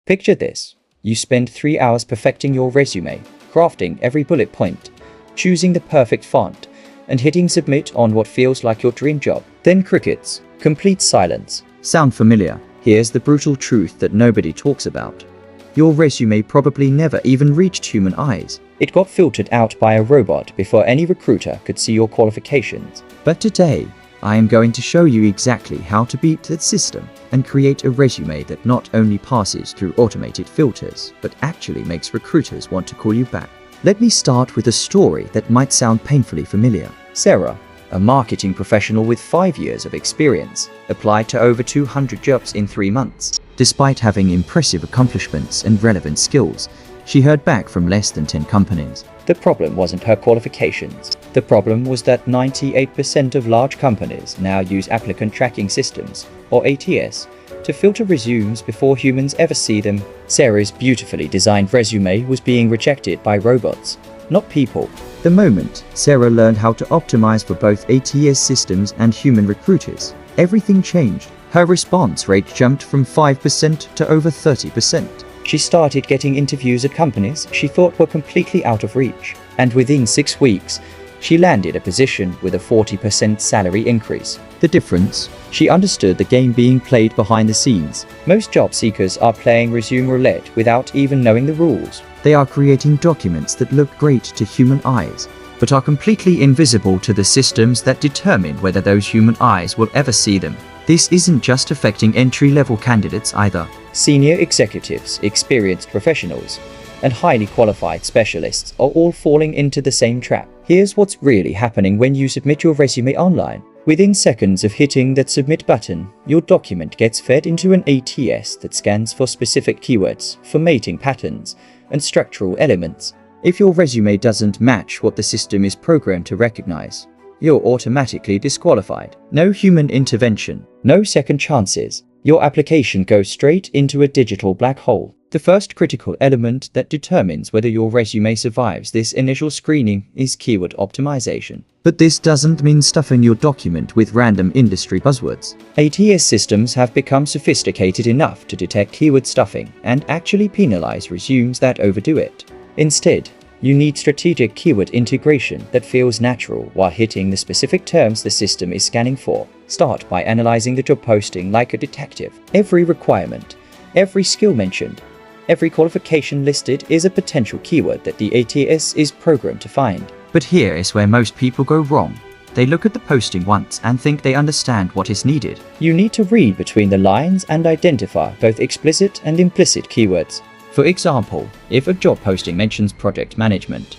Picture this. You spend 3 hours perfecting your resume, crafting every bullet point, choosing the perfect font, and hitting submit on what feels like your dream job. Then crickets. Complete silence. Sound familiar? Here's the brutal truth that nobody talks about. Your resume probably never even reached human eyes. It got filtered out by a robot before any recruiter could see your qualifications. But today, I am going to show you exactly how to beat that system and create a resume that not only passes through automated filters, but actually makes recruiters want to call you back. Let me start with a story that might sound painfully familiar. Sarah, a marketing professional with 5 years of experience, applied to over 200 jobs in 3 months. Despite having impressive accomplishments and relevant skills, she heard back from less than 10 companies. The problem wasn't her qualifications. The problem was that 98% of large companies now use applicant tracking systems, or ATS, to filter resumes before humans ever see them. Sarah's beautifully designed resume was being rejected by robots, not people. The moment Sarah learned how to optimize for both ATS systems and human recruiters, everything changed. Her response rate jumped from 5% to over 30%. She started getting interviews at companies she thought were completely out of reach. And within 6 weeks, she landed a position with a 40% salary increase. The difference? She understood the game being played behind the scenes. Most job seekers are playing resume roulette without even knowing the rules. They are creating documents that look great to human eyes, but are completely invisible to the systems that determine whether those human eyes will ever see them. This isn't just affecting entry-level candidates either. Senior executives, experienced professionals, and highly qualified specialists are all falling into the same trap. Here's what's really happening when you submit your resume online. Within seconds of hitting that submit button, your document gets fed into an ATS that scans for specific keywords, formatting patterns, and structural elements. If your resume doesn't match what the system is programmed to recognize, you're automatically disqualified. No human intervention, no second chances. Your application goes straight into a digital black hole. The first critical element that determines whether your resume survives this initial screening is keyword optimization. But this doesn't mean stuffing your document with random industry buzzwords. ATS systems have become sophisticated enough to detect keyword stuffing and actually penalize resumes that overdo it. Instead, you need strategic keyword integration that feels natural while hitting the specific terms the system is scanning for. Start by analyzing the job posting like a detective. Every requirement, every skill mentioned, every qualification listed is a potential keyword that the ATS is programmed to find. But here is where most people go wrong. They look at the posting once and think they understand what is needed. You need to read between the lines and identify both explicit and implicit keywords. For example, if a job posting mentions project management,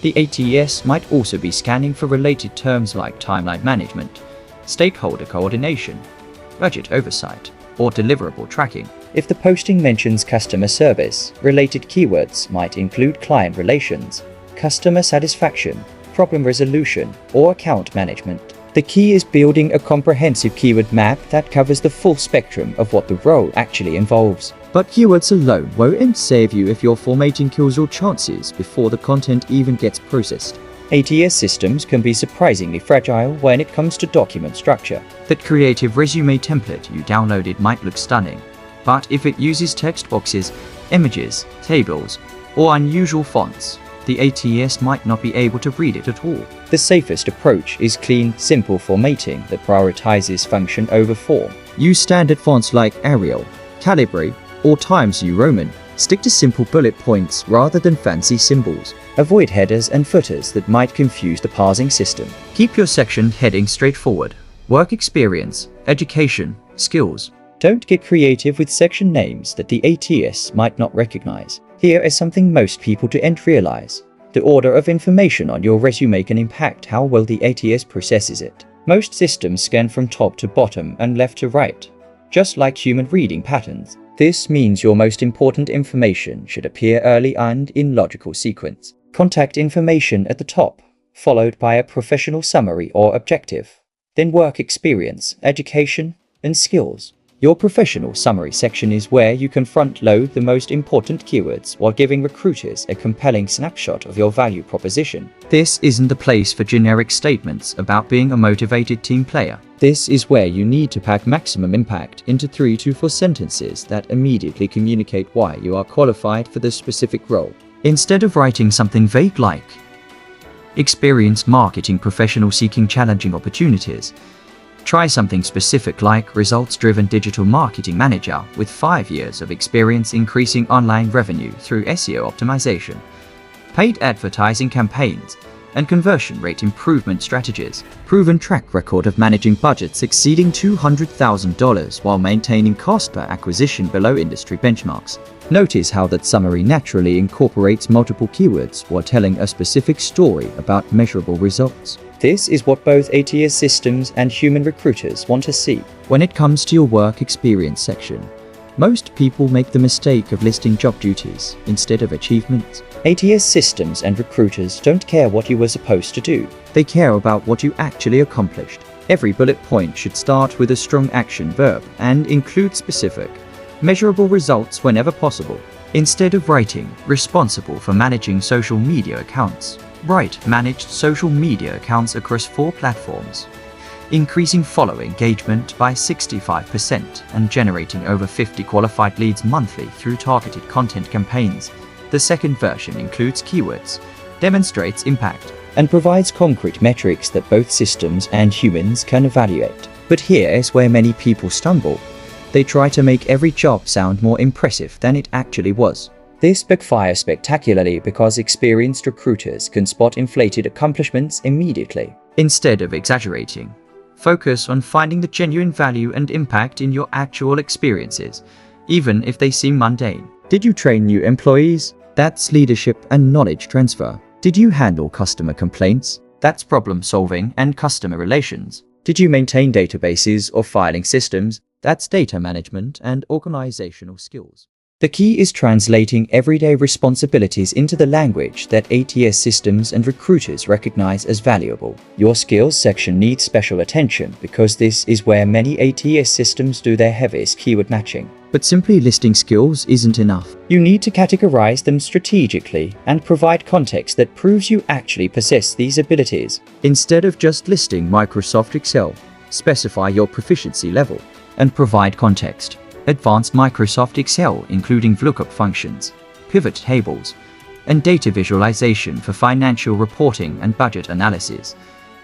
the ATS might also be scanning for related terms like timeline management, stakeholder coordination, budget oversight, or deliverable tracking. If the posting mentions customer service, related keywords might include client relations, customer satisfaction, problem resolution, or account management. The key is building a comprehensive keyword map that covers the full spectrum of what the role actually involves. But keywords alone won't save you if your formatting kills your chances before the content even gets processed. ATS systems can be surprisingly fragile when it comes to document structure. That creative resume template you downloaded might look stunning, but if it uses text boxes, images, tables, or unusual fonts, the ATS might not be able to read it at all. The safest approach is clean, simple formatting that prioritizes function over form. Use standard fonts like Arial, Calibri, or Times New Roman. Stick to simple bullet points rather than fancy symbols. Avoid headers and footers that might confuse the parsing system. Keep your section heading straightforward. Work experience, education, skills. Don't get creative with section names that the ATS might not recognize. Here is something most people don't realize. The order of information on your resume can impact how well the ATS processes it. Most systems scan from top to bottom and left to right, just like human reading patterns. This means your most important information should appear early and in logical sequence. Contact information at the top, followed by a professional summary or objective. Then work experience, education, and skills. Your professional summary section is where you can front-load the most important keywords while giving recruiters a compelling snapshot of your value proposition. This isn't a place for generic statements about being a motivated team player. This is where you need to pack maximum impact into 3 to 4 sentences that immediately communicate why you are qualified for this specific role. Instead of writing something vague like, experienced marketing professional seeking challenging opportunities, try something specific like results-driven digital marketing manager with 5 years of experience increasing online revenue through SEO optimization, paid advertising campaigns, and conversion rate improvement strategies. Proven track record of managing budgets exceeding $200,000 while maintaining cost per acquisition below industry benchmarks. Notice how that summary naturally incorporates multiple keywords while telling a specific story about measurable results. This is what both ATS systems and human recruiters want to see. When it comes to your work experience section, most people make the mistake of listing job duties instead of achievements. ATS systems and recruiters don't care what you were supposed to do. They care about what you actually accomplished. Every bullet point should start with a strong action verb and include specific, measurable results whenever possible. Instead of writing, responsible for managing social media accounts, write managed social media accounts across 4 platforms, increasing follower engagement by 65% and generating over 50 qualified leads monthly through targeted content campaigns. The second version includes keywords, demonstrates impact, and provides concrete metrics that both systems and humans can evaluate. But here is where many people stumble. They try to make every job sound more impressive than it actually was. This backfires spectacularly because experienced recruiters can spot inflated accomplishments immediately. Instead of exaggerating, focus on finding the genuine value and impact in your actual experiences, even if they seem mundane. Did you train new employees? That's leadership and knowledge transfer. Did you handle customer complaints? That's problem solving and customer relations. Did you maintain databases or filing systems? That's data management and organizational skills. The key is translating everyday responsibilities into the language that ATS systems and recruiters recognize as valuable. Your skills section needs special attention because this is where many ATS systems do their heaviest keyword matching. But simply listing skills isn't enough. You need to categorize them strategically and provide context that proves you actually possess these abilities. Instead of just listing Microsoft Excel, specify your proficiency level and provide context. Advanced Microsoft Excel, including VLOOKUP functions, pivot tables, and data visualization for financial reporting and budget analysis.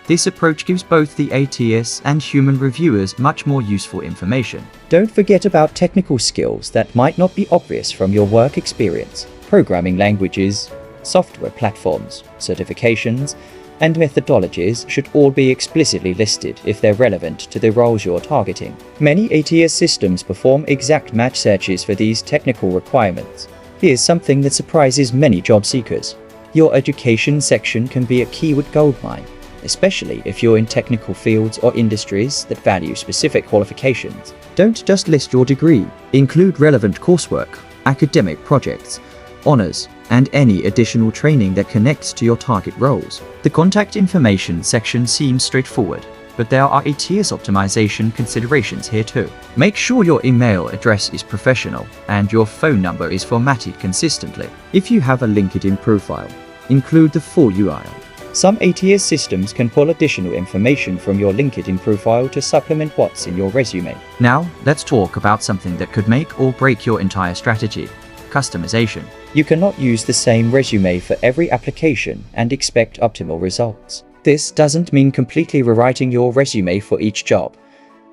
This approach gives both the ATS and human reviewers much more useful information. Don't forget about technical skills that might not be obvious from your work experience. Programming languages, software platforms, certifications, and methodologies should all be explicitly listed if they're relevant to the roles you're targeting. Many ATS systems perform exact match searches for these technical requirements. Here's something that surprises many job seekers. Your education section can be a keyword goldmine, especially if you're in technical fields or industries that value specific qualifications. Don't just list your degree. Include relevant coursework, academic projects, honors, and any additional training that connects to your target roles. The contact information section seems straightforward, but there are ATS optimization considerations here too. Make sure your email address is professional and your phone number is formatted consistently. If you have a LinkedIn profile, include the full URL. Some ATS systems can pull additional information from your LinkedIn profile to supplement what's in your resume. Now, let's talk about something that could make or break your entire strategy: customization. You cannot use the same resume for every application and expect optimal results. This doesn't mean completely rewriting your resume for each job,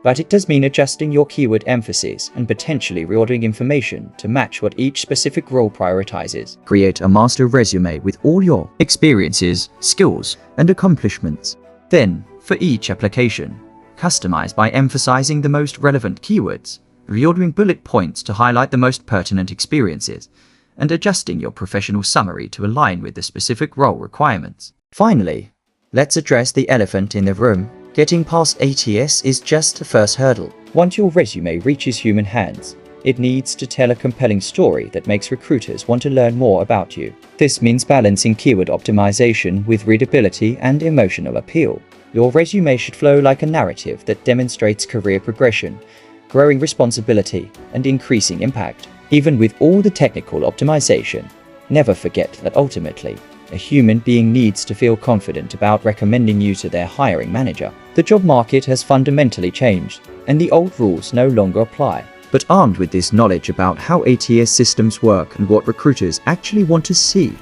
but it does mean adjusting your keyword emphasis and potentially reordering information to match what each specific role prioritizes. Create a master resume with all your experiences, skills, and accomplishments. Then, for each application, customize by emphasizing the most relevant keywords, reordering bullet points to highlight the most pertinent experiences, and adjusting your professional summary to align with the specific role requirements. Finally, let's address the elephant in the room. Getting past ATS is just the first hurdle. Once your resume reaches human hands, it needs to tell a compelling story that makes recruiters want to learn more about you. This means balancing keyword optimization with readability and emotional appeal. Your resume should flow like a narrative that demonstrates career progression, growing responsibility, and increasing impact. Even with all the technical optimization, never forget that ultimately, a human being needs to feel confident about recommending you to their hiring manager. The job market has fundamentally changed, and the old rules no longer apply. But armed with this knowledge about how ATS systems work and what recruiters actually want to see,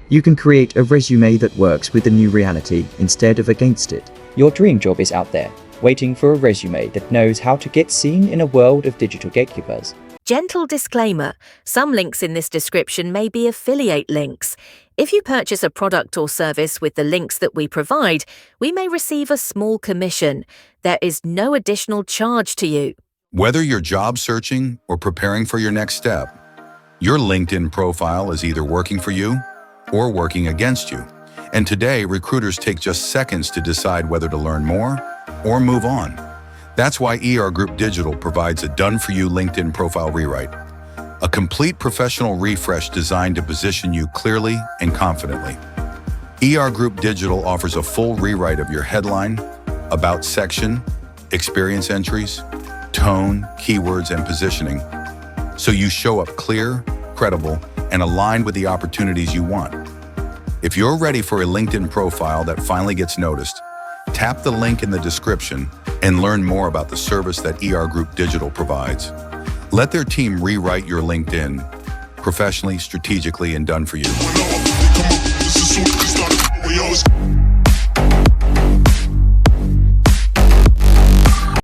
you can create a resume that works with the new reality instead of against it. Your dream job is out there, waiting for a resume that knows how to get seen in a world of digital gatekeepers. Gentle disclaimer, some links in this description may be affiliate links. If you purchase a product or service with the links that we provide, we may receive a small commission. There is no additional charge to you. Whether you're job searching or preparing for your next step, your LinkedIn profile is either working for you or working against you. And today, recruiters take just seconds to decide whether to learn more or move on. That's why Group Digital provides a done-for-you LinkedIn profile rewrite, a complete professional refresh designed to position you clearly and confidently. Group Digital offers a full rewrite of your headline, about section, experience entries, tone, keywords, and positioning, so you show up clear, credible, and aligned with the opportunities you want. If you're ready for a LinkedIn profile that finally gets noticed, tap the link in the description and learn more about the service that Group Digital provides. Let their team rewrite your LinkedIn professionally, strategically, and done for you.